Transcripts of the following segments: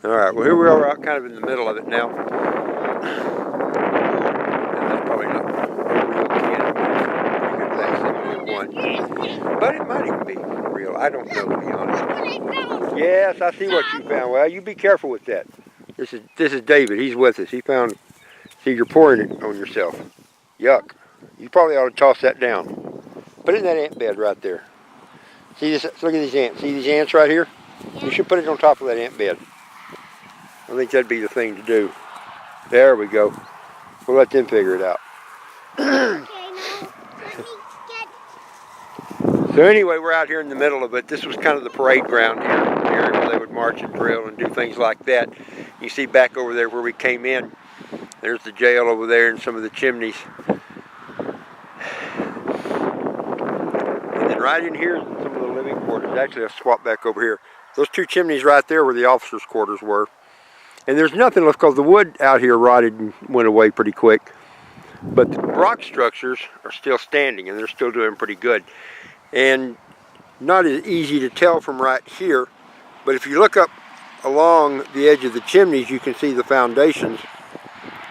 All right, well here we are out kind of in the middle of it now. And that's probably not a real can. Pretty good facsimile of one. But it might even be real. I don't know, to be honest. Yes, I see what you found. Well, you be careful with that. This is David. He's with us. He found, see, you're pouring it on yourself. Yuck. You probably ought to toss that down. Put it in that ant bed right there. See this? Look at these ants. See these ants right here? Yeah. You should put it on top of that ant bed. I think that'd be the thing to do. There we go. We'll let them figure it out. So anyway, we're out here in the middle of it. This was kind of the parade ground here, the area where they would march and drill and do things like that. You see back over there where we came in, there's the jail over there and some of the chimneys. And then right in here is some of the living quarters. Actually, I'll swap back over here. Those two chimneys right there where the officers' quarters were. And there's nothing left because the wood out here rotted and went away pretty quick. But the rock structures are still standing and they're still doing pretty good. And not as easy to tell from right here, but if you look up along the edge of the chimneys, you can see the foundations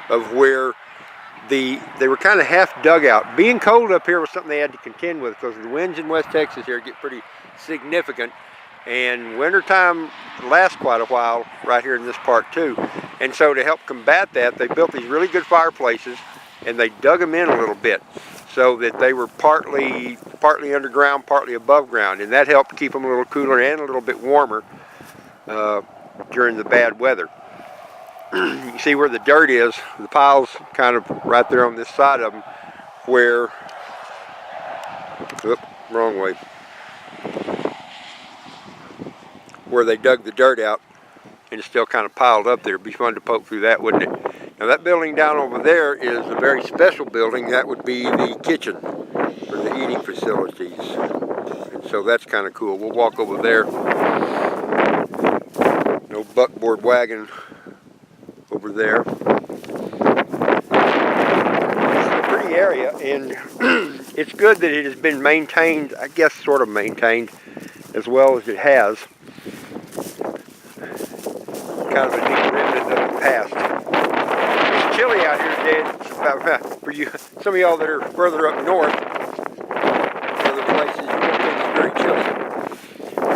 of where they were kind of half dug out. Being cold up here was something they had to contend with because the winds in West Texas here get pretty significant. And wintertime lasts quite a while right here in this part too. And so to help combat that, they built these really good fireplaces and they dug them in a little bit so that they were partly underground, partly above ground. And that helped keep them a little cooler and a little bit warmer during the bad weather. You see where the dirt is, the pile's kind of right there on this side of them where, oops, wrong way. Where they dug the dirt out and it's still kind of piled up there. It'd be fun to poke through that, wouldn't it? Now that building down over there is a very special building. That would be the kitchen for the eating facilities. And so that's kind of cool. We'll walk over there. No buckboard wagon over there. It's a pretty area and it's good that it has been maintained, I guess sort of maintained as well as it has. Kind of a neat remnant of the past. It's chilly out here today. For you, some of y'all that are further up north, other places, it's very chilly.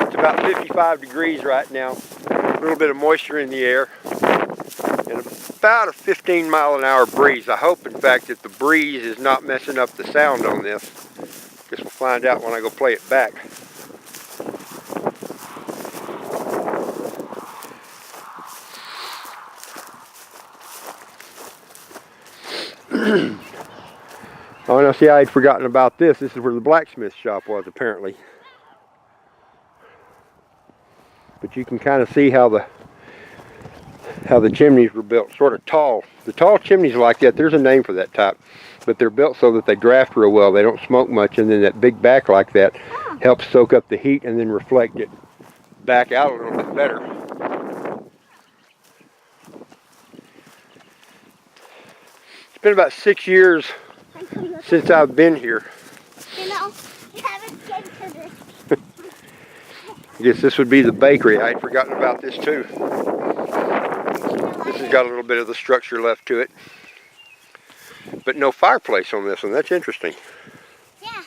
It's about 55 degrees right now. A little bit of moisture in the air, and about a 15-mile-an-hour breeze. I hope, in fact, that the breeze is not messing up the sound on this. Guess we'll find out when I go play it back. Oh, now see, I had forgotten about this. This is where the blacksmith shop was, apparently. But you can kind of see how the chimneys were built, sort of tall. The tall chimneys like that, there's a name for that type, but they're built so that they draft real well. They don't smoke much, and then that big back like that helps soak up the heat and then reflect it back out a little bit better. It's been about 6 years since I've been here. You know, you haven't been to this. I guess this would be the bakery. I had forgotten about this too. This has got a little bit of the structure left to it. But no fireplace on this one. That's interesting. Yeah.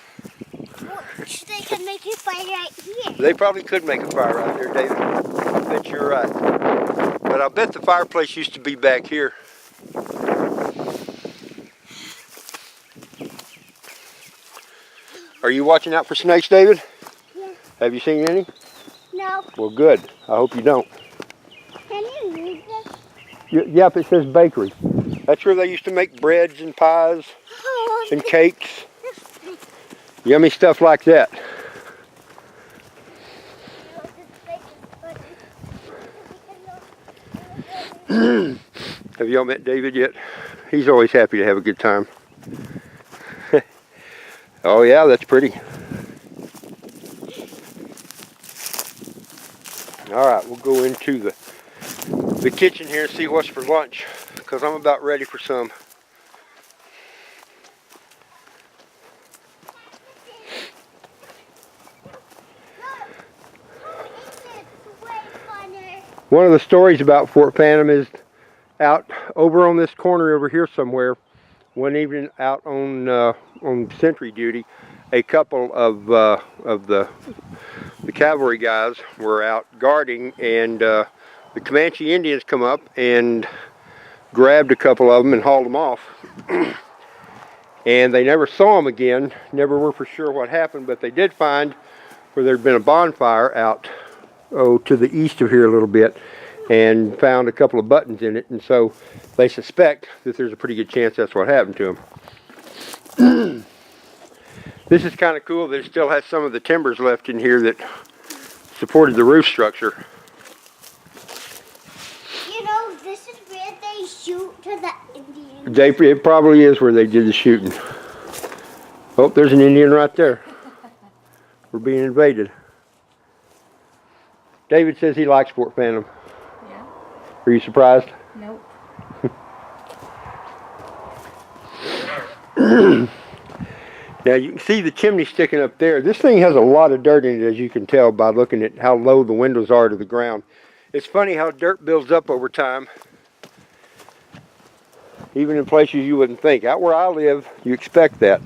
Well, they could make a fire right here. They probably could make a fire right there, David. I bet you're right. But I bet the fireplace used to be back here. Are you watching out for snakes, David? Yeah. Have you seen any? No. Well, good. I hope you don't. Can you read this? Yep, it says bakery. That's where they used to make breads and pies and cakes. Yummy stuff like that. Have y'all met David yet? He's always happy to have a good time. Oh yeah, that's pretty. All right, we'll go into the kitchen here and see what's for lunch, because I'm about ready for some. One of the stories about Fort Phantom is out over on this corner over here somewhere, one evening out on sentry duty, a couple of the cavalry guys were out guarding, and the Comanche Indians come up and grabbed a couple of them and hauled them off. And they never saw them again, never were for sure what happened, but they did find where there'd been a bonfire out to the east of here a little bit, and found a couple of buttons in it, and so they suspect that there's a pretty good chance that's what happened to them. This is kind of cool that it still has some of the timbers left in here that supported the roof structure. You know, this is where they shoot to the Indians. It probably is where they did the shooting. Oh, there's an Indian right there. We're being invaded. David says he likes Fort Phantom. Yeah. Are you surprised? Nope. Now you can see the chimney sticking up there. This thing has a lot of dirt in it, as you can tell by looking at how low the windows are to the ground. It's funny how dirt builds up over time, even in places you wouldn't think. Out where I live, you expect that.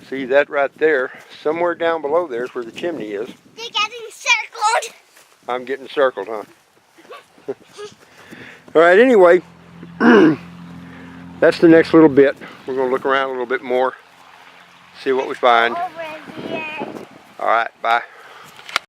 See that right there? Somewhere down below there is where the chimney is. They're getting circled. I'm getting circled, huh? All right, anyway, that's the next little bit. We're going to look around a little bit more, see what we find. Over here. All right, bye.